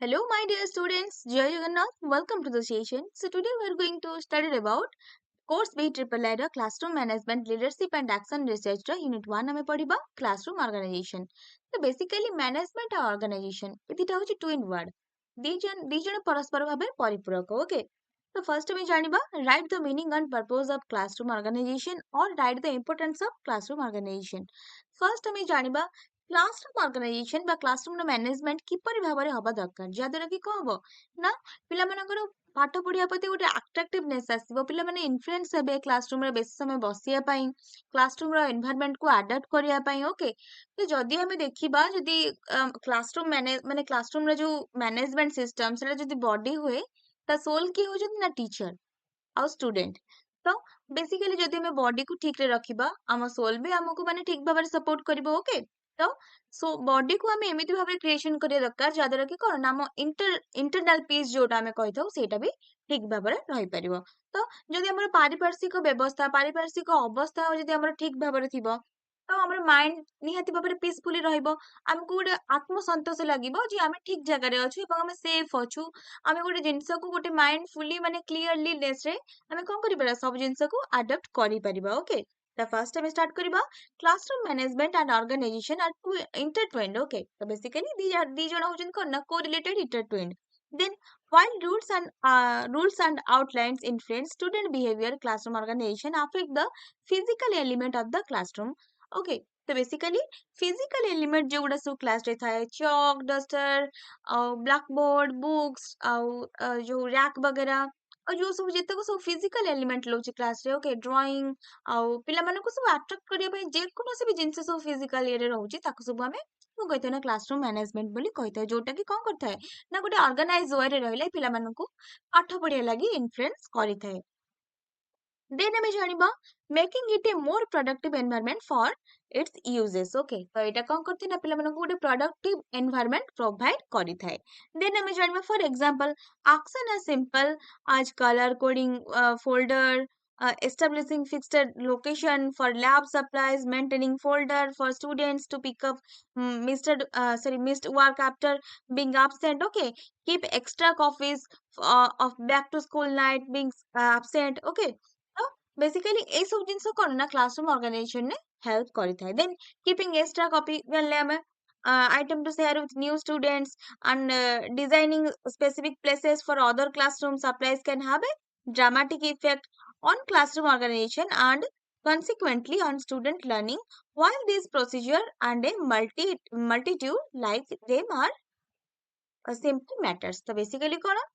Hello, my dear students. Jai Jagannath. Welcome to the session. So today we are going to study about course B triple ladder classroom management leadership and action research unit 1 ଆମେ ପଢିବା classroom organization. So basically management ଆଉ organization ଏତିଟା ହଉଛି twin word. ଦି ଜଣ ପରସ୍ପର ଭାବେ ପରିପୂରକ. Okay. So first ଆମେ ଜାଣିବା write the meaning and purpose of classroom organization or write the importance of classroom organization. First ଆମେ ଜାଣିବା କ୍ଲାସରୁମ୍ ଅର୍ଗାନାଇଜେସନ ବା କ୍ଲାସରୁମ୍ର ମ୍ୟାନେଜମେଣ୍ଟ କିପରି ଭାବରେ ହବା ଦରକାର ଯାହାଦ୍ୱାରା କି କଣ ହବ ନା ପିଲାମାନଙ୍କର ପାଠ ପଢିବା ପ୍ରତି ଗୋଟେ ଆଟ୍ରାକ୍ଟିଭନେସ୍ ଆସିବ ପିଲାମାନେ ଇନଫ୍ଲୁଏନ୍ସ ହେବେ କ୍ଲାସରୁମ୍ରେ ବେଶୀ ସମୟ ବସିବା ପାଇଁ କ୍ଲାସରୁମ୍ର ଏନଭାରମେଣ୍ଟକୁ ଆଡାପ୍ଟ କରିବା ପାଇଁ ଓକେ ତ ଯଦି ଆମେ ଦେଖିବା ଯଦି କ୍ଲାସରୁମ୍ ମାନେ କ୍ଲାସରୁମ୍ର ଯୋଉ ମ୍ୟାନେଜମେଣ୍ଟ ସିଷ୍ଟମ ସେଟା ଯଦି ବଡି ହୁଏ ତା ସୋଲ କିଏ ହଉଛନ୍ତି ନା ଟିଚର ଆଉ ଷ୍ଟୁଡେଣ୍ଟ ତ ବେସିକାଲି ଯଦି ଆମେ ବଡିକୁ ଠିକରେ ରଖିବା ଆମ ସୋଲ ବି ଆମକୁ ମାନେ ଠିକ ଭାବରେ ସପୋର୍ଟ କରିବ ଓକେ ତ ବଡିକୁ ଆମେ ଏମିତି ଭାବରେ କ୍ରିଏସନ କରିବା ଦରକାର ଯାହାଦ୍ୱାରା କି କଣ ନା ଆମ ଇଣ୍ଟରନାଲ ପିସ୍ ଯୋଉଟା ଆମେ କହିଥାଉ ସେଇଟା ବି ଠିକ ଭାବରେ ରହିପାରିବ ତ ଯଦି ଆମର ପାରିପାର୍ଶ୍ୱିକ ବ୍ୟବସ୍ଥା ପାରିପାର୍ଶ୍ୱିକ ଅବସ୍ଥା ଯଦି ଆମର ଠିକ ଭାବରେ ଥିବ ତ ଆମର ମାଇଣ୍ଡ ନିହାତି ଭାବରେ ପିସଫୁଲି ରହିବ ଆମକୁ ଗୋଟେ ଆତ୍ମସନ୍ତୋଷ ଲାଗିବ ଯେ ଆମେ ଠିକ ଜାଗାରେ ଅଛୁ ଏବଂ ଆମେ ସେଫ୍ ଅଛୁ ଆମେ ଗୋଟେ ଜିନିଷକୁ ଗୋଟେ ମାଇଣ୍ଡ ଫୁଲି ମାନେ କ୍ଲିୟରଲି ନେସରେ ଆମେ କଣ କରିପାରିବା ସବୁ ଜିନିଷକୁ ଆଡପ୍ଟ କରିପାରିବା ଓକେ ତ ଫାର୍ଷ୍ଟ ଆମେ ଷ୍ଟାର୍ଟ କରିବା classroom management and organization are two intertwined okay so basically these are correlated intertwined then while rules and outlines influence student behavior classroom organization affect the physical element of the classroom okay so basically physical element जो गुड़ा सब class रे था chalk duster blackboard books जो rack वगैरह और जो सब ଯେତେକ ସବୁ physical element ରହୁଛି କ୍ଲାସ ରେ ଓକେ ଡ୍ରଇଂ ଆଉ ପିଲାମାନଙ୍କୁ ସବୁ ଆଟ୍ରାକ୍ଟ କରିବା ପାଇଁ ଯେକୌଣସି ବି ଜିନିଷ ସବୁ ଫିଜିକାଲ ଇଏରେ ରହୁଛି ତାକୁ ସବୁ ଆମେ ମୁଁ କହିଥାଉ ନା କ୍ଲାସରୁମ୍ ମ୍ୟାନେଜମେଣ୍ଟ ବୋଲି କହିଥାଉ ଯୋଉଟା କି କଣ କରିଥାଏ ନା ଗୋଟେ ଅର୍ଗାନାଇଜ ୱେରେ ରହିଲେ ପିଲାମାନଙ୍କୁ ପାଠ ପଢିବା ଲାଗି ଇନଫ୍ଲୁଏନ୍ସ କରିଥାଏ then ଆମେ ଜାଣିବା making it a more productive environment for its uses okay ତ ଏଇଟା କଣ କରିଥାଏ ନା ପିଲାମାନଙ୍କୁ ଗୋଟେ productive environment provide କରିଥାଏ then ଆମେ ଜାଣିବା for example action as simple as color coding folder establishing fixed location for lab supplies maintaining folder for students to pick up missed work after being absent okay keep extra copies of back to school night being absent okay basically ए सब जिनस कौन ना classroom organization ने help करिथाय then keeping extra copy जानले हमें item to share with new students and designing specific places for other classroom supplies can have a dramatic effect on classroom organization and consequently on student learning while this procedure and a multitude like them are simple matters so basically कौन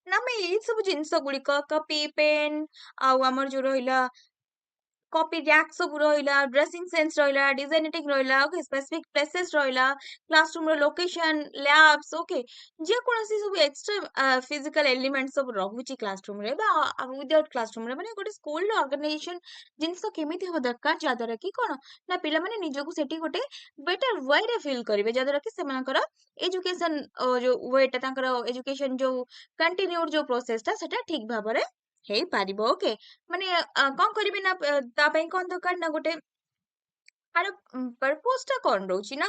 ना मैं ଏଇ ସବୁ ଜିନିଷ ଗୁଡିକ copy pain ଆଉ ଆମର ଯୋଉ ରହିଲା कॉपी रैक सब रहिला ड्रेसिंग सेंस रहिला डिजाइनिंग रहिला ओके स्पेसिफिक प्लेसेस रहिला क्लासरूम रो लोकेशन लैब्स ओके जे कोनसी सब एक्स्ट्रा फिजिकल एलिमेंट सब रहुची क्लासरूम रे बा विदाउट क्लासरूम रे माने गोटे स्कूल रो ऑर्गेनाइजेशन जिंस केमिति हो दरकार जादरा कि कोन ना पिला माने निजको सेठी गोटे बेटर वे रे फील करिवे जादरा कि सेमानकर एजुकेशन जो वेटा तांकर एजुकेशन जो कंटिन्यूड जो प्रोसेस ता सेटा ठीक भाबरे ହେଇପାରିବ ଓକେ ମାନେ କଣ କରିବି ନା ତା ପାଇଁ କଣ ଦରକାର ନା ଗୋଟେ ଆର ପର୍ପୋଜ ଟା କଣ ରହୁଛି ନା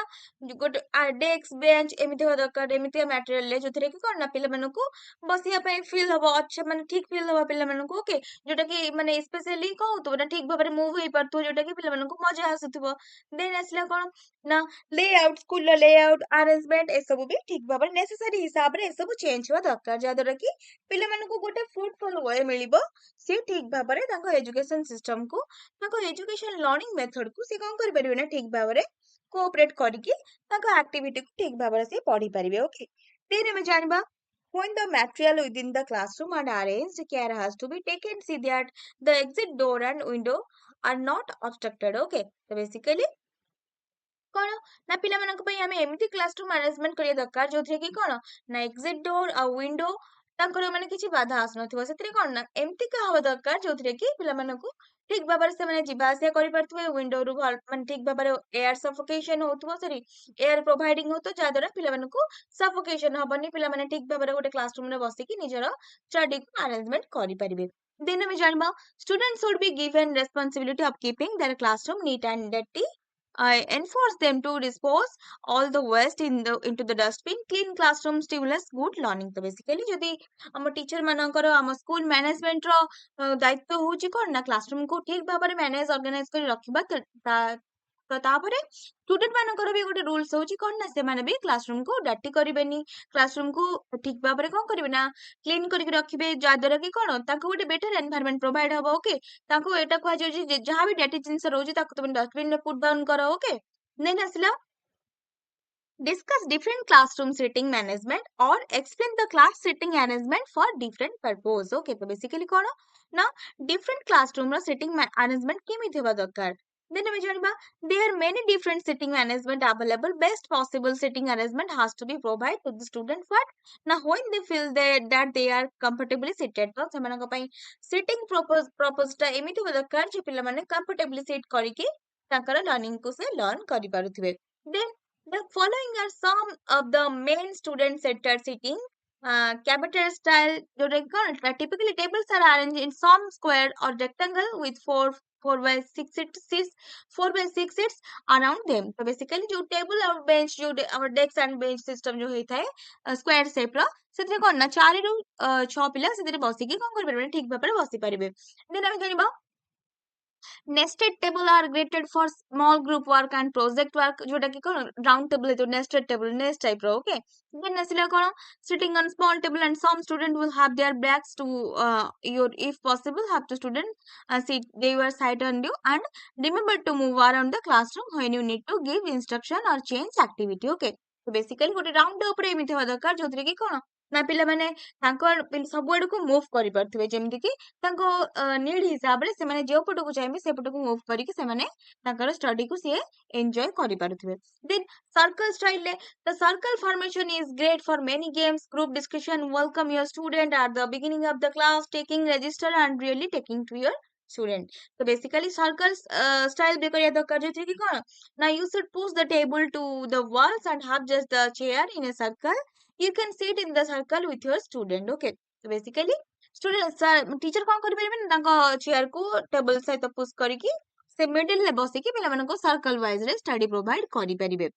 ଗୋଟେ ଡେସ୍କ ବେଞ୍ଚ ଏମିତି ହବା ଦରକାର ଏମିତିଆ ମ୍ୟାଟେରିଆଲ ଯୋଉଥିରେ କି କଣ ନା ପିଲାମାନଙ୍କୁ ବସିବା ପାଇଁ ଫିଲ୍ ହବ ଆଚ୍ଛା ମାନେ ଠିକ ଫିଲ୍ ହବ ପିଲାମାନଙ୍କୁ ଓକେ ଯୋଉଟା କି ମାନେ ସ୍ପେଶାଲି କଣ ହଉଥିବ ନା ଠିକ ଭାବରେ ମୁଭ୍ ହେଇପାରୁଥିବ ଯୋଉଟା କି ପିଲାମାନଙ୍କୁ ମଜା ଆସୁଥିବ ଦେନ୍ ଆସିଲା କଣ ନା ଲେଆଉଟ ସ୍କୁଲର ଲେଆଉଟ ଆରେଞ୍ଜମେଣ୍ଟ ଏସବୁ ବି ଠିକ ଭାବରେ ନେସେସାରୀ ହିସାବରେ ଏସବୁ ଚେଞ୍ଜ ହବା ଦରକାର ଯାହାଦ୍ୱାରା କି ପିଲାମାନଙ୍କୁ ଗୋଟେ ଫ୍ରୁଟଫୁଲ ୱେ ମିଳିବ ସେ ଠିକ ଭାବରେ ତାଙ୍କ ଏଜୁକେସନ ସିଷ୍ଟମକୁ ତାଙ୍କ ଏଜୁକେସନ ଲର୍ଣ୍ଣିଂ ମେଥଡକୁ ସେ କଣ କରିପାରିବେ ନା ଠିକ ଭାବରେ କୋଅପରେଟ କରିକି ତାଙ୍କ ଆକ୍ଟିଭିଟିକୁ ଠିକ ଭାବରେ ସେ ପଢି ପାରିବେ ଓକେ ଦେନ୍ ଆମେ ଜାଣିବା when the material within the classroom are arranged care has to be taken see that the exit door and window are not obstructed okay so basically କଣ ନା ପିଲାମାନଙ୍କ ପାଇଁ ଆମେ ଏମିତି କ୍ଲାସରୁମ ମ୍ୟାନେଜମେଣ୍ଟ କରିବା ଦରକାର ଯୋଉଥିରେ କି କଣ ନା ଏକ୍ଜିଟ ଡୋର ଆଉ ୱିଣ୍ଡୋ ତାଙ୍କର ମାନେ କିଛି ବାଧା ଆସୁନଥିବ ସେଥିରେ କଣ ନା ଏମିତିକା ହବା ଦରକାର ଯୋଉଥିରେ କି ପିଲାମାନଙ୍କୁ ଠିକ ଭାବରେ ସେମାନେ ଯିବା ଆସିବା କରିପାରୁଥିବେ ୱିଣ୍ଡୋରୁ ମାନେ ଠିକ ଭାବରେ ଏୟାର ସଫୋକେସନ ହଉଥିବ ସରି ଏୟାର ପ୍ରୋଭାଇଡିଂ ହଉଥିବ ଯାହାଦ୍ୱାରା ପିଲାମାନଙ୍କୁ ସଫୋକେସନ ହବନି ପିଲାମାନେ ଠିକ ଭାବରେ ଗୋଟେ କ୍ଲାସରୁମରେ ବସିକି ନିଜର ଷ୍ଟଡିକୁ ଆରେଞ୍ଜମେଣ୍ଟ କରିପାରିବେ ଦେନ୍ ଆମେ ଜାଣିବା students should be given responsibility of keeping their classroom neat and dirty enforce them to dispose all the waste into the dustbin, clean classroom stimulus good learning. तो basically जदि ଆମ टीचर ମାନଙ୍କର ଆମ ସ୍କୁଲ ମ୍ୟାନେଜମେଣ୍ଟ ର ଦାୟିତ୍ୱ ହଉଛି କଣ ନା କ୍ଲାସରୁମ କୁ ଠିକ ଭାବରେ ମ୍ୟାନେଜ ଅର୍ଗାନାଇଜ କରି ରଖିବା ତ ତାପରେ ଷ୍ଟୁଡେଣ୍ଟ ମାନଙ୍କର ବି ଗୋଟେ ରୁଲସ ହଉଛି କଣ ନା ସେମାନେ ବି କ୍ଲାସରୁମ କୁ ଡାଟି କରିବେନି, କ୍ଲାସରୁମ କୁ ଠିକ ଭାବରେ କଣ କରିବେ ନା କ୍ଲିନ କରିକି ରଖିବେ, ଯାଦ୍ୱାରା କି କଣ ତାଙ୍କୁ ଗୋଟେ ବେଟର ଏନଭାୟରନମେଣ୍ଟ ପ୍ରୋଭାଇଡ ହବ। ଓକେ, ତାଙ୍କୁ ଏଇଟା କୁହାଯାଉଛି ଯେ ଯାହା ବି ଡାଟି ଜିନିଷ ରହୁଛି ତାକୁ ତମେ ଡଷ୍ଟବିନ ରେ ପୁଟ୍ ଡାଉନ କର। ଓକେ, ଦେନ୍ ଆସିଲା discuss different classroom sitting management or explain the class sitting arrangement for different purpose. Okay, तो basically कौन ना different classroom रा sitting arrangement केमिति होगा दरकार। Then हमें जानिबा there are many different sitting management available. Best possible sitting arrangement has to be provided to the student what ना when they feel that they are comfortably seated। तो सेମାନଙ୍କ ପାଇଁ sitting propose टा एमिति होगा दरकार जे पिला माने comfortably sit करिके तांकर learning को से learn करि पारुथिबे। Then the following are some of the main student centered seating. Capital style, typically tables are arranged in some square or rectangle with four by six seats around them. So basically जो table और bench जो our desk and bench system जो होता है square shape रो ସେଥିରେ କଣ ନା 4 ରୁ 6 ପିଲା ସେଥିରେ ବସିକି କଣ କରିପାରିବେ ଠିକ ଭାବରେ ବସି ପାରିବେ। ଦେନ୍ ଆମେ ଜାଣିବା nested table are graded for small group work and project work जोटा कि कौन round table है तो nested table nest type रो। okay, then ଆସିଲା कौन sitting on small table and some student will have their backs to your if possible have the student sit their side on you and remember to move around the classroom when you need to give instruction or change activity। okay, तो basically ଗୋଟେ round ଉପରେ ଏମିତି ହବା ଦରକାର ଯୋଉଥିରେ କି କଣ ନା ପିଲାମାନେ ତାଙ୍କ ସବୁ ଆଡକୁ ମୁଭ କରିପାରୁଥିବେ, ଯେମିତି କି ତାଙ୍କ ନିଡ ହିସାବରେ ସେମାନେ ଯୋଉ ପଟକୁ ଚାହିଁବେ ସେ ପଟକୁ ମୁଭ କରିକି ସେମାନେ ତାଙ୍କର ଷ୍ଟଡି କୁ ସିଏ ଏନ୍ଜୟ କରିପାରୁଥିବେ। ଦେନ୍ circle style the circle formation is great for many games, group discussion, welcome your student at the beginning of the class, taking register and really taking to your student। तो basically circle style भी करिया दरकार जे कि कौन ना you should push the table to the walls and have just the chair in a circle, you can sit in the circle with your student। okay, तो basically student teacher कौन करि परिबे ना तांको चेयर को टेबल सहित push करिकी से मिडिल रे बसिकी पिला मानको सर्कल वाइज रे स्टडी प्रोवाइड करि परिबे।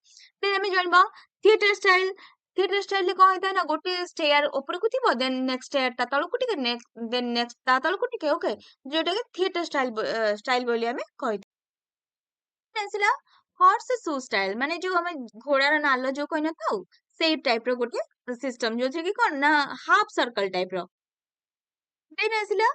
देन हमें जानबा थिएटर स्टाइल। थिएटर स्टाइल ले कौन होता है ना गोटे स्टेयर ऊपर को थिबो देन नेक्स्ट स्टेयर ता तळको टिके देन नेक्स्ट ता तळको टिके। ओके, जोटा के थिएटर स्टाइल बोली हमें कहि ଆସିଲା ହର୍ସ ସୁ ଷ୍ଟାଇଲ ମାନେ ଯୋଉ ଆମେ ଘୋଡାର ନାଲ ଯୋଉ କହିନଥାଉ ସେଇ ଟାଇପ ର ଗୋଟେ ସିଷ୍ଟମ ଯୋଉଥିରେ କି କଣ ନା ହାଫ ସର୍କଲ ଟାଇପ ର। ଦେନ୍ ଆସିଲା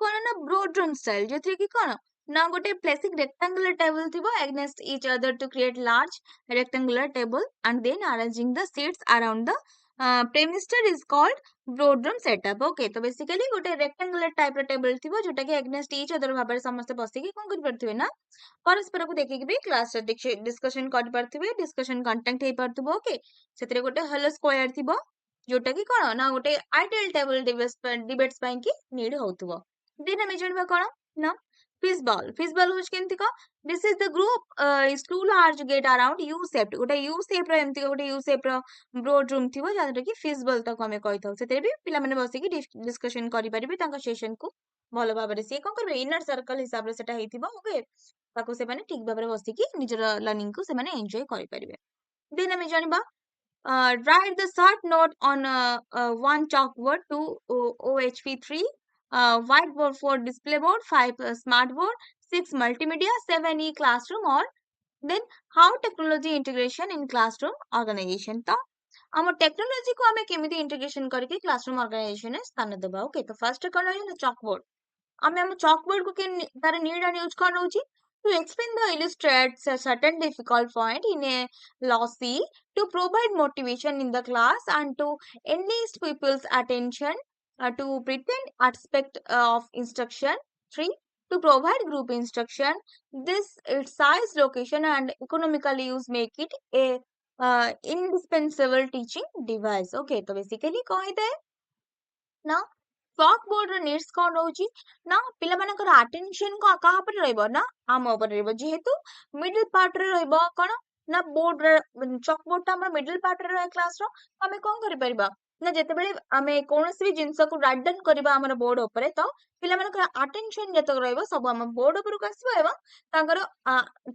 କଣ ନା ବ୍ରୋଡ ଡ୍ରମ୍ ଷ୍ଟାଇଲ ଯୋଉଥିରେ କି କଣ ନା ଗୋଟେ ପ୍ଲେସିଂ rectangular table ଥିବ against each other to create large rectangular table and then arranging the seats around the premister is called broad room setup। okay, तो बेसिकली ଗୋଟେ rectangular type ର table ଥିବ ଯୋଉଟା କି against each other ଭାବରେ ସମସ୍ତେ ବସିକି କଣ କରିପାରୁଥିବେ ନା परस्पर को देखिक भी क्लास डिस्कशन कर पारथिबे, डिस्कशन कंटेंट हे पारथिबो। ओके, सेतरे गोटे हल स्क्वायर थिबो जोटा कि कोन ना गोटे आइडियल टेबल डिबेट्स पई कि नीड होतबो। देन हम जानबा कोन ना फिशबॉल होच केमति को this is the group is too large get around U shape गोटे यू शेप रो एमति गोटे यू शेप रो ब्रॉड रूम थिबो जादर कि फिशबॉल तक हमें कहिथाउ। सेतरे भी पिला माने बसी कि डिस्कशन करि परिबे तांका सेशन को भलो भाबरे से कोन करबे इनर सर्कल हिसाब रे सेटा हेतिबो। ओके, ताको से माने ठीक भाबरे बसिकी निजर लर्निंग को से माने एन्जॉय करि परिबे। देन हमें जानिबा write the short note on one chalkboard, 2 OHP3 whiteboard, 4 display board, 5 smart board, 6 multimedia, 7 e-classroom or then how technology integration in classroom organization। तो ଆମ टेक्नोलॉजी को हमें केमिति इंटीग्रेशन करके क्लासरूम ऑर्गेनाइजेशन में स्थान देबा। ओके, तो फर्स्ट कौन है ना चॉकबोर्ड। आमे हम चॉकबोर्ड को के तार नीड एंड यूज कौन होची to explain the illustrate a certain difficult point in a lossy, to provide motivation in the class and to enlist people's attention, to pretend aspect of instruction। 3 to provide group instruction, this its size, location and economical use make it a indispensable teaching device। okay, तो basically कौन है ना chalk board रो needs कौन रहउची ना पिला मानकर attention को कहा पर रहइबो ना आम ऊपर रहइबो जेहेतु मिडिल पार्ट रे रहइबो कोन ना बोर्ड रे चॉक बोर्ड ता हमर मिडिल पार्ट रे रहे क्लास रो हमें कोन करि परिबा ନା ଯେତେବେଳେ ଆମେ କୌଣସି ବି ଜିନିଷକୁ ରାଇଟ୍ ଡାଉନ୍ କରିବା ଆମର ବୋର୍ଡ ଉପରେ ତ ପିଲାମାନଙ୍କର ଆଟେନସନ ଯେତେକ ରହିବ ସବୁ ଆମ ବୋର୍ଡ ଉପରକୁ ଆସିବ ଏବଂ ତାଙ୍କର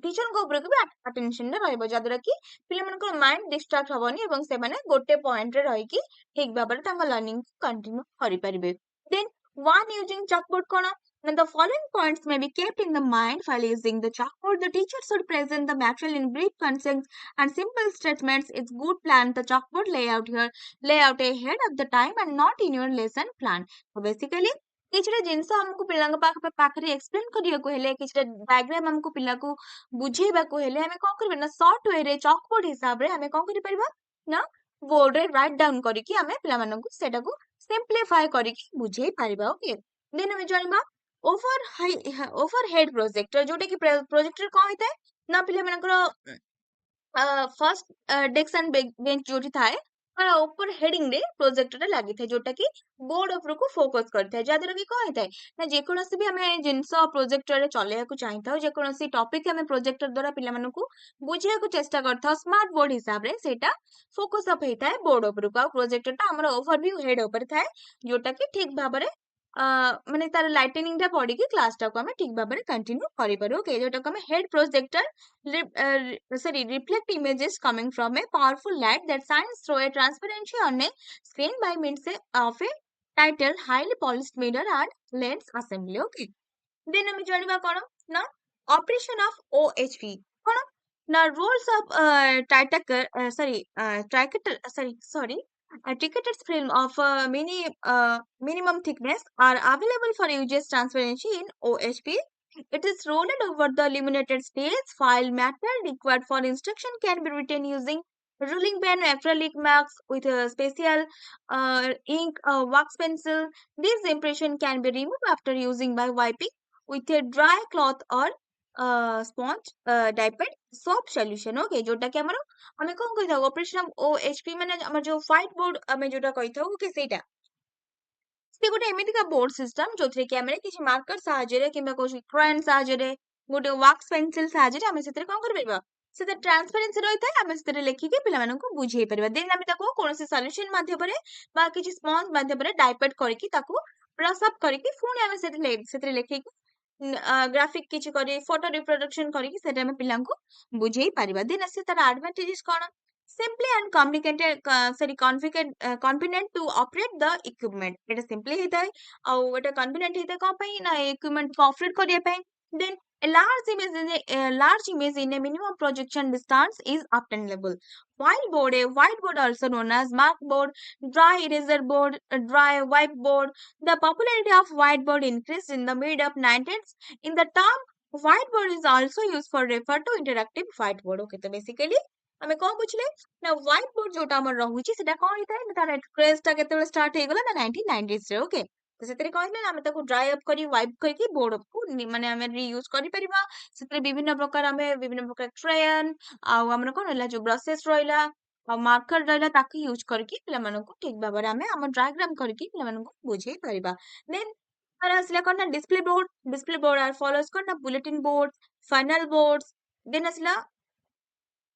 ଟିଚରଙ୍କ ଉପରକୁ ବି ଆଟେନସନରେ ରହିବ, ଯାହାଦ୍ୱାରା କି ପିଲାମାନଙ୍କର ମାଇଣ୍ଡ ଡିଷ୍ଟ୍ରାକ୍ଟ ହବନି ଏବଂ ସେମାନେ ଗୋଟେ ପଏଣ୍ଟରେ ରହିକି ଠିକ ଭାବରେ ତାଙ୍କ ଲର୍ଣ୍ଣିଂ କଣ୍ଟିନ୍ୟୁ କରିପାରିବେ। ଦେନ୍ one using chalkboard କଣ? Now the following points may be kept in the mind while using the chalkboard. The teacher should present the material in brief concepts and simple statements. It's good plan the chalkboard layout ahead of the time and not in your lesson plan. So basically କିଛିଟା ଜିନିଷ ଆମକୁ ପିଲାଙ୍କ ପାଖରେ explain କରିବାକୁ ହେଲେ, କିଛିଟା diagram ଆମକୁ ପିଲାକୁ ବୁଝେଇବାକୁ ହେଲେ ଆମେ କଣ କରିବା ନା ସର୍ଟ ୱେରେ ଚକବୋର୍ଡ ହିସାବରେ ଆମେ କଣ କରିପାରିବା ନା ବୋର୍ଡରେ ରାଇଟ୍ ଡାଉନ୍ କରିକି ଆମେ ପିଲାମାନଙ୍କୁ ସେଟାକୁ ସିମ୍ପ୍ଲିଫାଏ କରିକି ବୁଝେଇ ପାରିବା। ଓକେ, ଦେନ୍ ଆମେ ଜାଣିବା ଓଭरहेଡ୍ ପ୍ରୋଜେକ୍ଟର, ଯୋଉଟା କି ପ୍ରୋଜେକ୍ଟର କଣ ହେଇଥାଏ ନା ପିଲାମାନଙ୍କର ଫାର୍ଷ୍ଟ ଡେସ୍କ ଆଣ୍ଡ ବେଞ୍ଚ ଯୋଉଠି ଥାଏ ତାର ଉପର ହେଡିଂ ରେ ପ୍ରୋଜେକ୍ଟର ଲାଗିଥାଏ, ଯୋଉଟା କି ବୋର୍ଡ ଉପରକୁ ଫୋକସ କରିଥାଏ, ଯାହାଦ୍ୱାରା କି କଣ ହେଇଥାଏ ନା ଯେକୌଣସି ବି ଆମେ ଜିନିଷ ପ୍ରୋଜେକ୍ଟରରେ ଚଲେଇବାକୁ ଚାହିଁଥାଉ, ଯେକୌଣସି ଟପିକ ଆମେ ପ୍ରୋଜେକ୍ଟର ଦ୍ୱାରା ପିଲାମାନଙ୍କୁ ବୁଝେଇବାକୁ ଚେଷ୍ଟା କରିଥାଉ ସ୍ମାର୍ଟ ବୋର୍ଡ ହିସାବରେ ସେଇଟା ଫୋକସ ଅପ୍ ହେଇଥାଏ ବୋର୍ଡ ଉପରକୁ, ଆଉ ପ୍ରୋଜେକ୍ଟରଟା ଆମର ଓଭରଭ୍ୟୁ ହେଡ୍ ଉପରେ ଥାଏ, ଯୋଉଟା କି ଠିକ ଭାବରେ ମାନେ ତାର ଲାଇଟନିଂ ଟା ପଡିକି କ୍ଲାସ ଟାକୁ ଆମେ ଠିକ ଭାବରେ କଣ୍ଟିନ୍ୟू କରିପାରୁ। ଓକେ, ଯୋଉଟାକୁ ଆମେ head projector reflect images coming from a powerful light that shines through a transparency on a screen by means of a title, highly polished mirror and lens assembly. Okay, then ଆମେ ଜାଣିବା କଣ ନା operation of OHP କଣ ନା rules of ticketed film of minimum thickness are available for users transparency in OHP. It is rolled over the illuminated space. File matter required for instruction can be written using ruling pen, acrylic marks with a special ink, wax pencil. This impression can be removed after using by wiping with a dry cloth or sponge diaper soap solution. Okay, जोटा कि हमरो हमें कौन कहता है operation OHP माने हमर जो व्हाइट बोर्ड हमें जोटा कहता है ओके सेटा ସେ ଗୋଟେ ଏମିତିକା ବୋର୍ଡ ସିଷ୍ଟମ ଯୋଉଥିରେ କି ଆମେ କିଛି ମାର୍କର ସାହାଯ୍ୟରେ କିମ୍ବା କୌଣସି କ୍ରେୟନ ସାହାଯ୍ୟରେ ଗୋଟେ ୱାକ୍ସ ପେନସିଲ ସାହାଯ୍ୟରେ ଆମେ ସେଥିରେ କଣ କରିପାରିବା ସେଥିରେ ଟ୍ରାନ୍ସପାରେନ୍ସି ରହିଥାଏ, ଆମେ ସେଥିରେ ଲେଖିକି ପିଲାମାନଙ୍କୁ ବୁଝେଇ ପାରିବା। ଦେନ୍ ଆମେ ତାକୁ କୌଣସି ସଲ୍ୟୁସନ ମାଧ୍ୟମରେ ବା କିଛି ସ୍ପଞ୍ଜ ମାଧ୍ୟମରେ ଡାଇପେଟ୍ କରିକି ତାକୁ ବ୍ରଶ ଅପ୍ କରିକି ପୁଣି ଆମେ ସେଥିରେ ଲେଖିକି ଗ୍ରାଫିକ କିଛି କରି ଫଟୋ ରିପ୍ରଡକ୍ସନ କରିକି ସେଟା ଆମେ ପିଲାଙ୍କୁ ବୁଝେଇ ପାରିବା। ଦେନ୍ ଆସି ତାର ଆଡଭାଣ୍ଟେଜେସ୍ କଣ? Simply and confident to operate the equipment. এটা simply ହେଇଥାଏ ଆଉ ଏଟା confident ହେଇଥାଏ କଣ ପାଇଁ ନା equipment କୁ operate କରିବା ପାଇଁ। Then a large image in a minimum projection distance is obtainable. Whiteboard, a whiteboard also known as markboard, dry eraser board, dry whiteboard. The popularity of whiteboard increased in the mid of 90s. In the term whiteboard is also used for refer to interactive whiteboard. Okay, so basically ଆମେ କଣ ବୁଝିଲେ ନା white board ଯୋଉଟା ଆମର ରହୁଛି ସେଟା କଣ ହେଇଥାଏ ନା ତାର କ୍ରେଜ ଟା କେତେବେଳେ ଷ୍ଟାର୍ଟ ହେଇଗଲା ନା 1990s ରେ। ଓକେ, ତ ସେଥିରେ କଣ ହେଇଥିଲା ନା ଆମେ ତାକୁ ଡ୍ରାଇ ଅପ୍ କରି ୱାଇପ୍ କରିକି ବୋର୍ଡକୁ ମାନେ ଆମେ ରିୟୁଜ କରିପାରିବା। ସେଥିରେ ବିଭିନ୍ନ ପ୍ରକାର କ୍ରେୟନ ଆଉ ଆମର କଣ ରହିଲା ଯୋଉ ବ୍ରସେସ୍ ରହିଲା ଆଉ ମାର୍କର ରହିଲା ତାକୁ ୟୁଜ କରିକି ପିଲାମାନଙ୍କୁ ଠିକ ଭାବରେ ଆମେ ଆମ ଡାୟାଗ୍ରାମ କରିକି ପିଲାମାନଙ୍କୁ ବୁଝେଇ ପାରିବା। ଦେନ୍ ତାର ଆସିଲା କଣ ନା ଡିସପ୍ଲେ ବୋର୍ଡ ଆର୍ ଫଲୋଜ କଣ ନା ବୁଲେଟିନ ବୋର୍ଡ, ଫାଇନାଲ ବୋର୍ଡ। ଦେନ୍ ଆସିଲା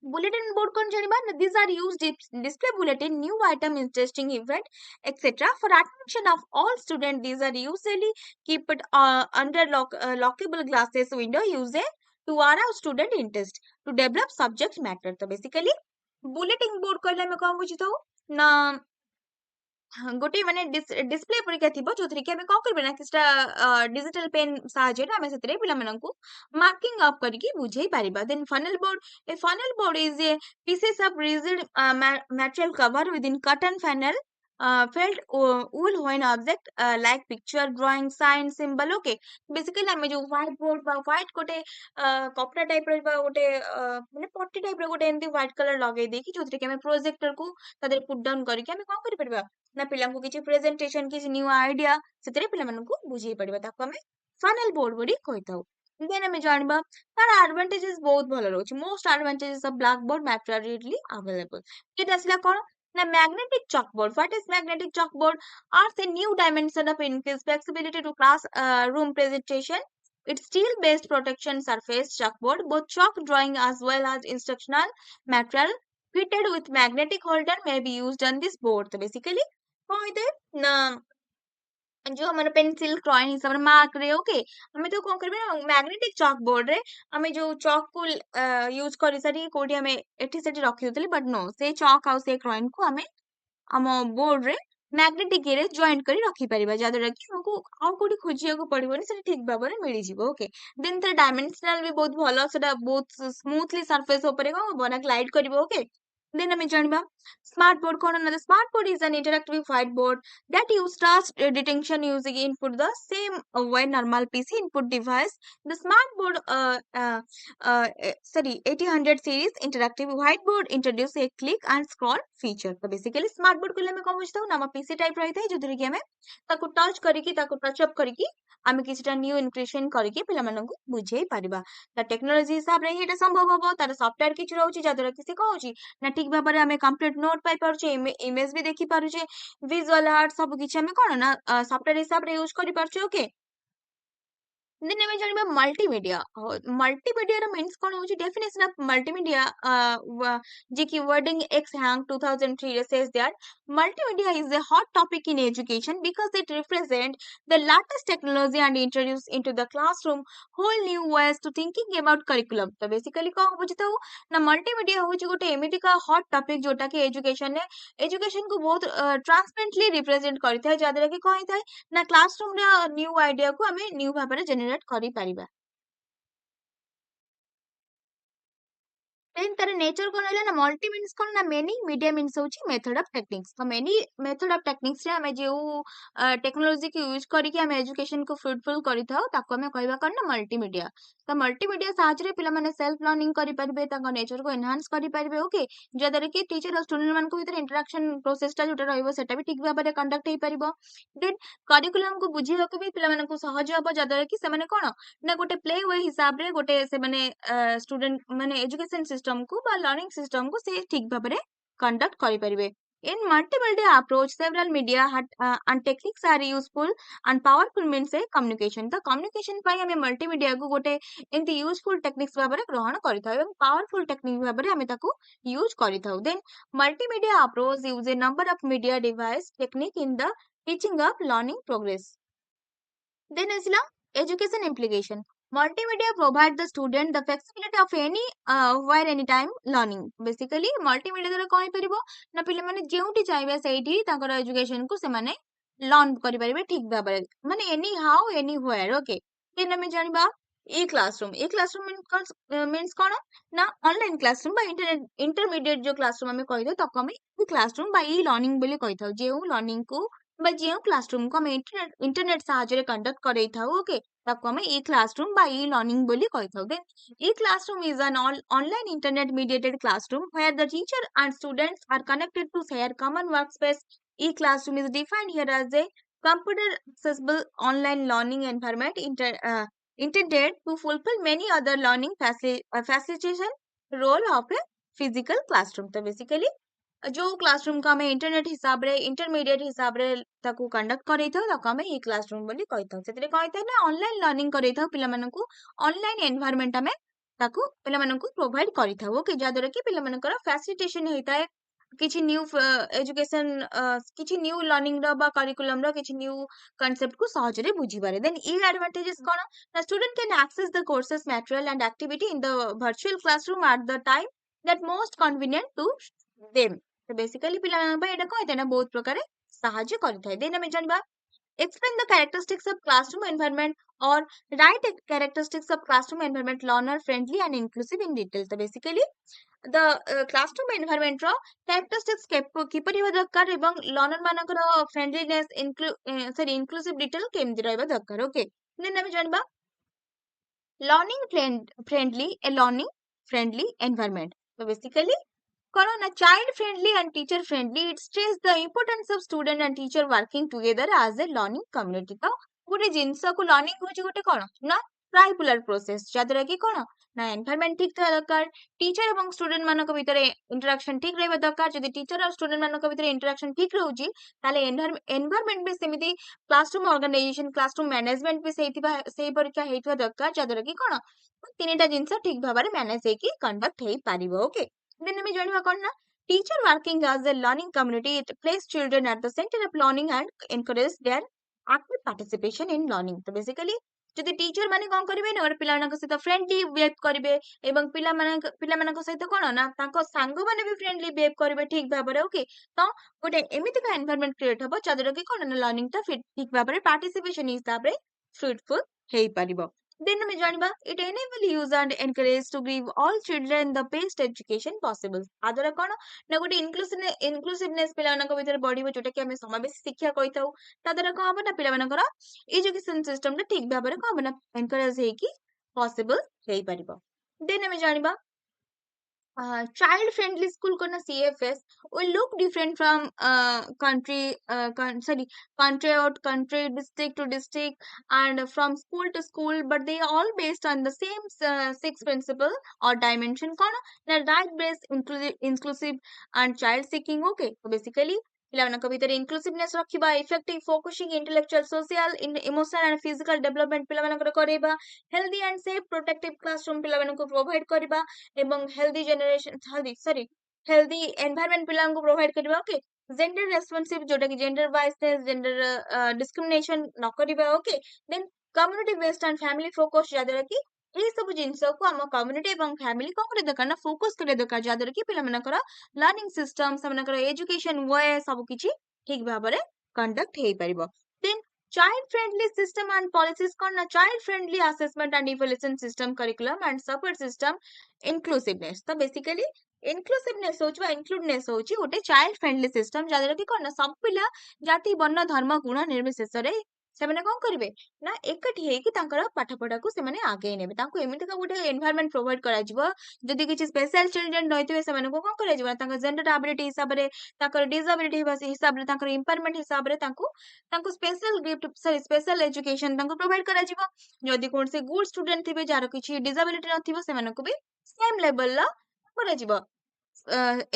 bulletin board kon janiba these are used display bulletin new item interesting event etc for attention of all students. These are usually keep it under lockable glasses window used to allow student interest to develop subject matter. So basically bulletin board कहले हमें कौन बुझी था ना ଗୋଟେ ମାନେ display ପରିକା ଥିବ ଯୋଉଥିରେ କି ଆମେ କଣ କରିବା ନା କିଛିଟା ଡିଜିଟାଲ ପେନ୍ ସାହାଯ୍ୟରେ ଆମେ ସେଥିରେ ପିଲାମାନଙ୍କୁ ମାର୍କିଂ ଅପ୍ କରିକି ବୁଝେଇ ପାରିବା। ଦେନ୍ funnel board is a pieces of rigid material cover within cotton funnel felt wool when object like picture drawing sign symbol. Okay, basically ଆମେ ଯୋଉ white board ବା white ଗୋଟେ କପଡା ଟାଇପ ର ବା ଗୋଟେ ମାନେ ପଟି ଟାଇପ ର ଗୋଟେ ଏମିତି ହ୍ୱାଇଟ କଲର ଲଗେଇ ଦେଇକି ଯୋଉଥିରେ କି ଆମେ ପ୍ରୋଜେକ୍ଟର କୁ ତା ଦେହରେ ପୁଟ ଡାଉନ କରିକି ଆମେ କଣ କରିପାରିବା ନା ପିଲାଙ୍କୁ କିଛି ପ୍ରେଜେଣ୍ଟେସନ କିଛି ନ୍ୟୁ ଆଇଡିଆ ସେଥିରେ ପିଲାମାନଙ୍କୁ ବୁଝେଇ ପାରିବା, ତାକୁ ଆମେ ଫାନେଲ ବୋର୍ଡ ବୋଲି କହିଥାଉ। ଦେନ୍ ଆମେ ଜାଣିବା ତାର ଆଡଭାଣ୍ଟେଜେସ୍ ବହୁତ ଭଲ ରହୁଛି। Most advantages of black board ମ୍ୟାଟେରିଆଲି ଆଭେଲେବଲ। ଏଇଟା ଆସିଲା କଣ ନା magnetic chalkboard. What is magnetic chalkboard? Adds a new dimension of increased flexibility to class room presentation. It's steel-based protection surface chalkboard, both chalk drawing as well as instructional material fitted with magnetic holder may be used on this board. So basically कौन होता है ना जो हमारा pencil drawing हिसाब से mark रे okay हमें तो कौन करबे ना मैग्नेटिक चॉक बोर्ड रे हमें जो चॉक को यूज करी सारी कोडी हमें एठी सेठी रखी होतली बट नो से चॉक आउ से ड्रॉइंग को हमें आम बोर्ड रे मैग्नेटिक रे जॉइंट करी रखी परिबा जादरा कि हमको आउ कोडी खोजिया को पड़िबोनी से ठीक भाबरे मिली जिवो ओके देन तर डायमेंशनल भी बहुत भलो सेटा बहुत स्मूथली सरफेस ऊपर को बना ग्लाइड करिवो ओके देन हमें जानबा स्मार्ट बोर्ड कोन ना smart board is an interactive whiteboard that use task detection using input the same way normal PC input device. The smart board, sorry, 8000 series interactive whiteboard introduce a click and scroll feature. तो basically smart board को लिए मैं कौन पूछता हूँ ना PC type रहता है जो कि हमें ताको टच करिकी ताको टच अप करिकी आमे किसिटा न्यू इनक्रिएशन करिकी पिला माननकु बुझेई परिबा ता टेक्नोलॉजी हिसाब रे एटा संभव हबो तार सॉफ्टवेयर किछ रहउची जादरा कि से कहउची ना ठीक भाबरे आमे कंप्लीट नोट पाई पारुचे इमेज भी देखि पारुचे विजुअल आर्ट सब किछ आमे कोन ना सॉफ्टवेयर हिसाब रे यूज करि पारुचे ओके then ଆମେ ଜାଣିବା ମଲ୍ଟିମିଡିଆ ମଲ୍ଟିମିଡିଆ ର ମିନ୍ସ କଣ ହଉଛି ଡେଫିନେସନ ଅଫ ମଲ୍ଟିମିଡିଆ ଯେ କି ୱାର୍ଡିଂ ଏକ୍ସ ହ୍ୟାଙ୍ଗ 2003 ରେ says that multimedia is a hot topic in education because it represents the latest technology and introduce into the classroom whole new ways to thinking about curriculum ତ basically କଣ ବୁଝିଥାଉ ନା multimedia ହଉଛି ଗୋଟେ ଏମିତିକା hot topic ଯୋଉଟା କି ଏଜୁକେशन को बहुत ट्रांसपेरेंटली रिप्रेजेंट କରିଥାଏ ଯାଦ୍ୱାରା କି କଣ ହେଇଥାଏ ନା କ୍ଲାସरूम ର न्यू आइडिया को आमे न्यू भाବରେ जेनेरेट करि परिबा देन तार नेचर कोन हैला ना मल्टी मीन्स कोन ना मेनी मीडिया मीन्स होची मेथड ऑफ टेक्निक्स तो मेनी मेथड ऑफ टेक्निक्स रे हमें जो टेक्नोलॉजी की यूज करी कि हमें एजुकेशन को फ्रूटफुल करी थाओ ताको हमें कहबा कोन ना मल्टीमीडिया तो मल्टीमीडिया साहाय्य रे पिला माने सेल्फ लर्निंग करि परिबे ताको नेचर को एनहांस करि परिबे ओके जदर कि टीचर और स्टूडेंट मान को भीतर इंटरेक्शन प्रोसेस टा जोटा रहइबो सेटा भी ठीक भाबरे कंडक्ट हे परिबो देन करिकुलम को बुझिबा को भी पिला माने को सहज हबो जदर कि से माने कोन ना गोटे प्ले वे हिसाब रे गोटे से माने स्टूडेंट माने एजुकेशन सिस्टम को बा लर्निंग सिस्टम को से ठीक भाबरे कंडक्ट करि परिबे in multimedia approach several media and techniques are useful and powerful means a communication the communication पाई हमें multimedia को गोटे एंती useful techniques भाबरे ग्रहण करिथाउ एवं powerful technique भाबरे हमें ताको use करिथाउ then multimedia approach use a number of media device technique in the teaching of learning progress then asila education implication. Multimedia provide the student the flexibility of any where anytime learning. Basically multimedia द्वारा कहि परिबो ना पिले माने जेउटी चाइबे सेठी ताकर education को से माने learn करि परिबे ठीक भाबरे माने anyhow anywhere okay then हमें जानिबा ई क्लासरूम मीन्स कोन ना ऑनलाइन क्लासरूम बा इंटरमीडिएट जो क्लासरूम हमें कहि दो तको हमें ई क्लासरूम बा ई लर्निंग बोली कहि थाउ जेउ लर्निंग को बा जेउ क्लासरूम को हमें इंटरनेट साहाय्य कंडक्ट करे थाउ ओके ताको हमें ई क्लासरूम बा ई लर्निंग बोली कहि थाउ देन e classroom is an online internet mediated classroom where the teacher and students are connected to share common workspace. E-classroom is defined here as a computer accessible online learning environment intended to fulfill many other learning facilitation role of a physical classroom. तो basically जो classroom का हमें internet हिसाब रे intermediate हिसाब रे ताकू conduct करै थाउ ताको हमें ई क्लासरूम बोली कहि थाउ सेतरे कहि थाउ ना ऑनलाइन लर्निंग करै थाउ पिला मानकू ऑनलाइन एनवायरनमेंट हमें ताकू पिला मानकू प्रोवाइड करि थाउ ओके जादरा कि पिला मानकर फैसिलिटेशन हेताए किछि न्यू एजुकेशन किछि न्यू लर्निंग रो बा करिकुलम रो किछि न्यू कांसेप्ट को सहज रे बुझी पारे देन ई एडवांटेजेस कोन the student can access the courses material and activity in the virtual classroom at the time that most convenient to them तो बेसिकली पिला भाई एटा कहते ना बहुत प्रकार साहाय्य करिथाय देन हमें जानबा explain the characteristics of classroom environment or write characteristics of classroom environment learner friendly and inclusive in detail तो बेसिकली the classroom environment रो characteristics किपरि हो दरकार एवं learner मानकर friendliness सॉरी inclusive detail केमति रहबा दरकार ओके देन हमें जानबा friendly a learning friendly environment so basically corona child friendly and teacher friendly it stress the importance of student and teacher working together as a learning community तो गोटे जिनस को learning होची गोटे कोन ना ट्राइपुलर प्रोसेस जादरा कि कोन ना एनवायरनमेंट ठीक था दरकार टीचर एवं स्टूडेंट मानक भीतर इंटरेक्शन ठीक रहबा दरकार जदि टीचर और स्टूडेंट मानक भीतर इंटरेक्शन ठीक रहउची ताले एनवायरनमेंट भी सेमिति क्लासरूम ऑर्गेनाइजेशन क्लासरूम मैनेजमेंट भी सेही परीक्षा हेतवा दरकार जादरा कि कोन तीनटा जिनस ठीक भाबरे मैनेज हेकी कंडक्ट हेई पारिबो ओके देन हमें जानिबा कोन ना teacher working as a learning community, it places children at the center of learning and encourages their active participation in learning. तो basically ଯଦି ଟିଚର ମାନେ କଣ କରିବେ ନା ଗୋଟେ ପିଲାମାନଙ୍କ ସହିତ ଫ୍ରେଣ୍ଡଲି ବିହେଭ କରିବେ ଏବଂ ପିଲାମାନଙ୍କ ସହିତ କଣ ନା ତାଙ୍କ ସାଙ୍ଗମାନେ ବି ଫ୍ରେଣ୍ଡଲି ବିହେଭ କରିବେ ଠିକ ଭାବରେ ଓକେ ତ ଗୋଟେ ଏମିତିକା ଏନଭାରନମେଣ୍ଟ କ୍ରିଏଟ ହବ ଯାଦ୍ୱାରା କି କଣ ନା ଲର୍ଣ୍ଣିଂ ଟା ଠିକ ଭାବରେ ପାର୍ଟିସିପେସନ ହିସାବରେ ଫ୍ରୁଟଫୁଲ ହେଇପାରିବ। Then ଆମେ ଜାଣିବା it enable use and encourage to give all children the best education possible। ଆ ଦ୍ୱାରା କଣ ନା ଗୋଟେ ଇନକ୍ଲୁସିଭନେସ ପିଲାମାନଙ୍କ ଭିତରେ ବଢିବ ଯୋଉଟା କି ଆମେ ସମାବେଶୀ ଶିକ୍ଷା କହିଥାଉ। ତା ଦ୍ୱାରା କଣ ହବ ନା ପିଲାମାନଙ୍କର ଏଜୁକେସନ ସିଷ୍ଟମ ଟା ଠିକ ଭାବରେ କଣ ହବ ନା ଏନକରେଜ ହେଇକି ପସିବଲ ହେଇପାରିବ। ଦେନ୍ ଆମେ ଜାଣିବା child friendly school kona CFS will look different from country out country, district to district, and from school to school, but they are all based on the same six principle or dimension kona na right based inclusive and child seeking okay so basically ପିଲାମାନଙ୍କ ଭିତରେ inclusiveness ରଖିବା effective focusing intellectual social emotional and physical development ପିଲାମାନଙ୍କର କରେଇବା healthy and safe protective classroom ପିଲାମାନଙ୍କୁ provide କରିବା ଏବଂ healthy environment ପିଲାଙ୍କୁ provide କରିବା ଓକେ ଜେଣ୍ଡର ରେସ୍ପନ୍ସିଭ ଯୋଉଟା କି ଜେଣ୍ଡର ବାଇସନେସ ଜେଣ୍ଡର ଡିସ୍କ୍ରିମିନେସନ ନ କରିବା okay then community based and family focus ଯାଦ୍ୱାରା କି ଏଇ ସବୁ ଜିନିଷକୁ ଆମ କମ୍ୟୁନିଟି ଏବଂ ଫ୍ୟାମିଲି କଣ କରିବା ଦରକାର ନା ଫୋକସ କରିବା ଦରକାର ଯାଦ୍ୱାରା କି ପିଲାମାନଙ୍କର ଲର୍ଣ୍ଣିଂ ସିଷ୍ଟମ ସେମାନଙ୍କର ଏଜୁକେସନ ୱେ ସବୁ କିଛି ଠିକ ଭାବରେ କଣ୍ଡକ୍ଟ ହେଇପାରିବ। ଦେନ୍ child friendly system and policies କଣ ନା child friendly assessment and evaluation system curriculum and support system inclusiveness ତ basically inclusiveness ହଉଛି ବା includeness ହଉଛି ଗୋଟେ child friendly system ଯାଦ୍ୱାରା କି କଣ ନା ସବୁ ପିଲା ଜାତି ବର୍ଣ୍ଣ ଧର୍ମ ଗୁଣ ନିର୍ବିଶେଷରେ ସେମାନେ କଣ କରିବେ ନା ଏକାଠି ହେଇକି ତାଙ୍କର ପାଠ ପଢାକୁ ସେମାନେ ଆଗେଇ ନେବେ ତାଙ୍କୁ ଏମିତିକା ଗୋଟେ ଏନଭାରନମେଣ୍ଟ ପ୍ରୋଭାଇଡ କରାଯିବ ଯଦି କିଛି ସ୍ପେଶାଲ ଚିଲଡ୍ରେନ ରହିଥିବେ ସେମାନଙ୍କୁ କଣ କରାଯିବ ନା ତାଙ୍କ ଜେଣ୍ଡର ଆବିଲିଟି ହିସାବରେ ତାଙ୍କର ଡିସାବିଲିଟି ହିସାବରେ ତାଙ୍କର ଇମ୍ପାରମେଣ୍ଟ ହିସାବରେ ତାଙ୍କୁ ସ୍ପେଶାଲ ଗିଫ୍ଟ ସ୍ପେଶାଲ ଏଜୁକେସନ ତାଙ୍କୁ ପ୍ରୋଭାଇଡ କରାଯିବ ଯଦି କୌଣସି ଗୁଡ ଷ୍ଟୁଡେଣ୍ଟ ଥିବେ ଯାହାର କିଛି ଡିସାବିଲିଟି ନଥିବ ସେମାନଙ୍କୁ ବି ସେମ ଲେଭେଲର କରାଯିବ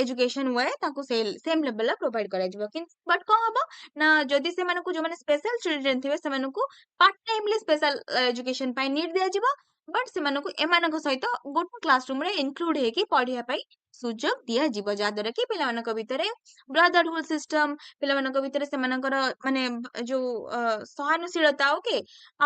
ଏଜୁକେସନ ୱେ ତାଙ୍କୁ ସେମ ଲେଭେଲର ପ୍ରୋଭାଇଡ କରାଯିବ କିନ୍ତୁ ବଟ୍ କଣ ହବ ନା ଯଦି ସେମାନଙ୍କୁ ଯୋଉମାନେ ସ୍ପେଶାଲ ଚିଲଡ୍ରେନ ଥିବେ ସେମାନଙ୍କୁ ପାର୍ଟ ଟାଇମଲି ସ୍ପେଶାଲ ଏଜୁକେସନ ପାଇଁ ନିଡ୍ ଦିଆଯିବ ବଟ୍ ସେମାନଙ୍କୁ ଏମାନଙ୍କ ସହିତ ଗୋଟେ କ୍ଲାସରୁମରେ ଇନକ୍ଲୁଡ ହେଇକି ପଢିବା ପାଇଁ ସୁଯୋଗ ଦିଆଯିବ ଯାହାଦ୍ୱାରା କି ପିଲାମାନଙ୍କ ଭିତରେ ବ୍ରଦରହୁଡ ସିଷ୍ଟମ ପିଲାମାନଙ୍କ ଭିତରେ ସେମାନଙ୍କର ମାନେ ଯୋଉ ସହାନୁଶୀଳତା ଓକେ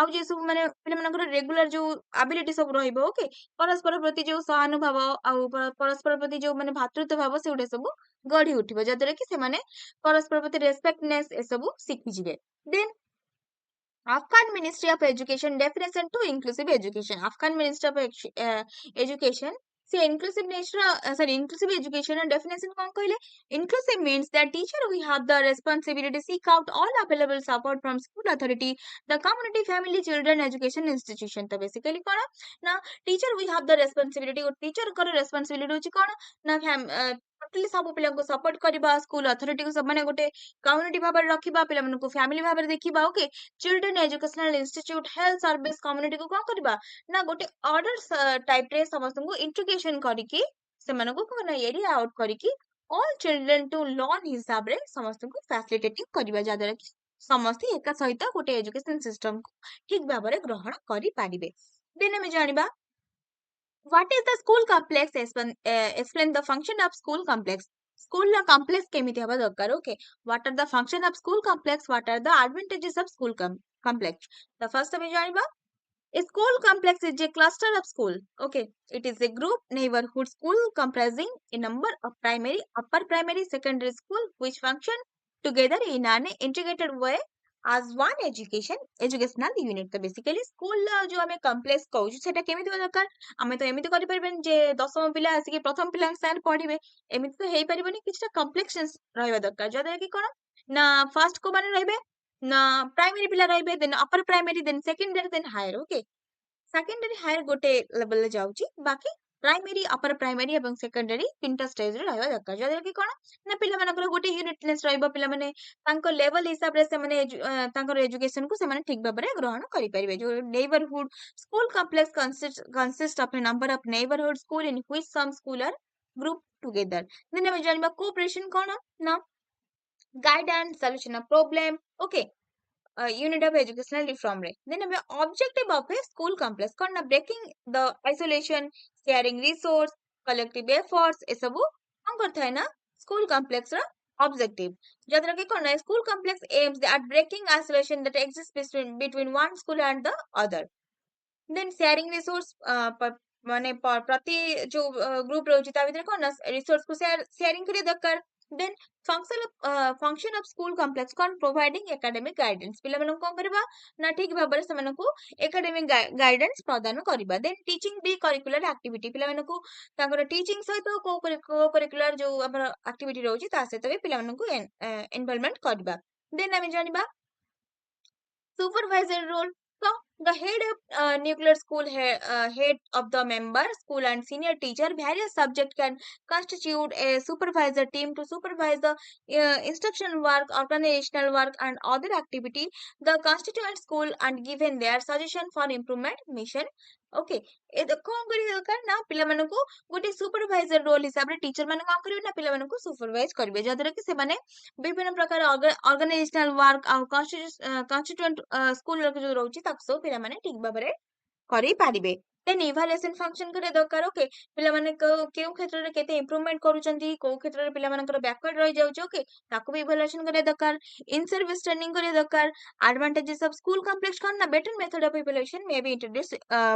ଆଉ ଯେ ସବୁ ମାନେ ପିଲାମାନଙ୍କର ରେଗୁଲାର ଯୋଉ ଆବିଲିଟି ସବୁ ରହିବ ଓକେ ପରସ୍ପର ପ୍ରତି ଯୋଉ ସହାନୁଭାବ ଆଉ ପରସ୍ପର ପ୍ରତି ଯୋଉ ମାନେ ଭାତୃତ୍ୱ ଭାବ ସେଗୁଡା ସବୁ ଗଢି ଉଠିବ ଯାଦ୍ୱାରା କି ସେମାନେ ପରସ୍ପର ପ୍ରତି ରେସପେକ୍ଟନେସ ଏସବୁ ଶିଖିଯିବେ ଦେନ୍ Afghan Ministry of Education definition to inclusive education. Afghan Ministry of Education see inclusive education and definition कौन कहले inclusive means that teacher we have the responsibility to seek out all available support from school authority the community family children education institution तो basically कौन ना teacher we have the responsibility और teacher कर responsibility होची कौन ना totally सब पिलांको support करबा स्कूल अथॉरिटी को सब माने गोटे कम्युनिटी भाबरे रखिबा पिलामनको फैमिली भाबरे देखिबा okay children educational institute health service community को कौन करबा ना गोटे ऑर्डर टाइप रे समस्त को इंट्रीगेशन करिकी सेमानको को ना एरिया आउट करिकी ऑल चिल्ड्रेन टू लर्न हिसाब रे समस्त को फैसिलिटेटिंग करबा जादरा कि समस्त एका सहित गोटे एजुकेशन सिस्टम को ठीक भाबरे ग्रहण करि पारिबे देन हम जानिबा what is the school complex explain the function of school complex school la complex kemiti haba darkar okay what are the function of school complex what are the advantages of school complex the first ame janiba a school complex is a cluster of school okay it is a group neighborhood school comprising a number of primary upper primary secondary school which function together in an integrated way as one educational unit तो basically school जो आमे complex कहूछु सेटा केमिति हो दरकार आमे तो एमिति करि परबेन जे दशम पिला आसी प्रथम पिला साथ पढिबे एमिति तो हेई परिबनी किछटा कॉम्प्लेक्सन्स रहबा दरकार जदा कि कोन ना फर्स्ट को माने रहबे ना प्राइमरी पिला रहबे then upper primary then secondary then higher okay secondary higher गोटे लेवल ले जाउची बाकी प्राइमरी अपर प्राइमरी एवं सेकेंडरी तीनटा स्टेज रे रहबा दरकार जदा कि कोन ना पिला मानकर गोटे यूनिटनेस रहबो पिला माने तांको लेवल हिसाब रे से माने तांकर एजुकेशन को से माने ठीक भाबरे ग्रहण करि परिबे जो neighbourhood school complex consist of a number of neighborhood school in which some school are grouped together then हम जानबा कोऑपरेशन कोन ना guidance solution of problem okay unit of educational reform rate. Then we objective of a school complex कौन breaking the isolation, sharing resource, collective efforts ये सब कौन करता है ना स्कूल कॉम्प्लेक्स रा ऑब्जेक्टिव जदरा के कोन school complex aims at breaking isolation that exist between one school and the other. Then sharing resource माने प्रति जो ग्रुप रहुची ता भितर कोन रिसोर्स को शेयरिंग करिया दरकार. Then function of school complex कोन प्रोवाइडिंग एकेडमिक गाइडेंस पिला मन कोन करबा ना ठीक भाबरे से मन को एकेडमिक गाइडेंस प्रदान करबा. देन टीचिंग बी करिकुलर एक्टिविटी पिला मन को तांकर टीचिंग सहित को करिकुलर जो हमर एक्टिविटी रहुची ता सहित भी पिला मन को इन्वॉल्वमेंट करबा. देन हम जानिबा supervisor role. So the head of nuclear school head of the member school and senior teacher various subject can constitute a supervisor team to supervise the instruction work, organizational work and other activity the constituent school and given their suggestion for improvement mission. Okay ए कौन करी दरकार ना पिला मानको गोटे supervisor role हिसाब रे टीचर माने काम करिवे ना पिला मानको सुपरवाइज करिवे जदर कि से माने विभिन्न प्रकार ऑर्गेनाइजेशनल वर्क आ कॉन्स्टिट्यूएंट स्कूल जो रहउची ताक सब पिला माने ठीक भाबरे करि पारिबे. देन इवैल्यूएशन फंक्शन करे दरकार. ओके पिला माने केउ क्षेत्र रे केते इंप्रूवमेंट करूचंती को क्षेत्र रे पिला मानकर बैकवर्ड रहि जाउची. ओके ताको भी इवैल्यूएशन करे दरकार. इन सर्विस ट्रेनिंग करे दरकार. एडवांटेजेस ऑफ स्कूल कॉम्प्लेक्स कोन ना better method of evaluation may be introduced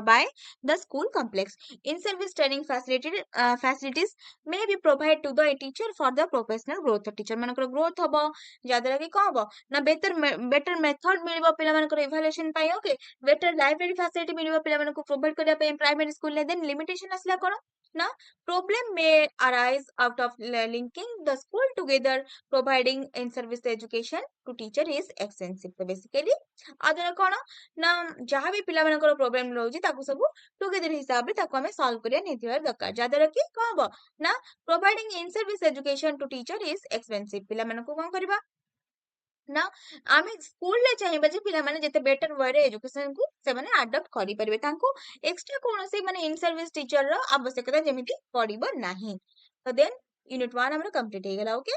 by the school complex. In service training facilities may be provide to the teacher for the professional growth. Teacher मानकर growth हबो जादरा कि को हबो ना better method मिलबो पिला मानकर इवैल्यूएशन पाई. ओके बेटर लाइब्रेरी फैसिलिटी मिलबो पिला मानकर प्रोवाइड करिया पे प्राइमरी स्कूल ले. देन लिमिटेशन असला कोन ना problem may arise out of linking the school together providing in service education to teacher is expensive. तो basically आदर कोन ना जहां भी पिला मानकर प्रॉब्लम रहउची ताकू सब टुगेदर हिसाब रे ताकू हमें सॉल्व करिया नेतिवार दरकार जादर कि कहबो ना providing in service education to teacher is expensive. पिला मानकू कोन करबा ना आमे स्कूल ले चाहिबा जे पिला माने जते बेटर वे रे एजुकेशन को से माने अडॉप्ट करि परिबे तांको एक्स्ट्रा कोनोसी माने इन सर्विस टीचर रो आवश्यकता जेमिति पड़िबो नाही. तो देन यूनिट 1 हमर कंप्लीट हे गेला. ओके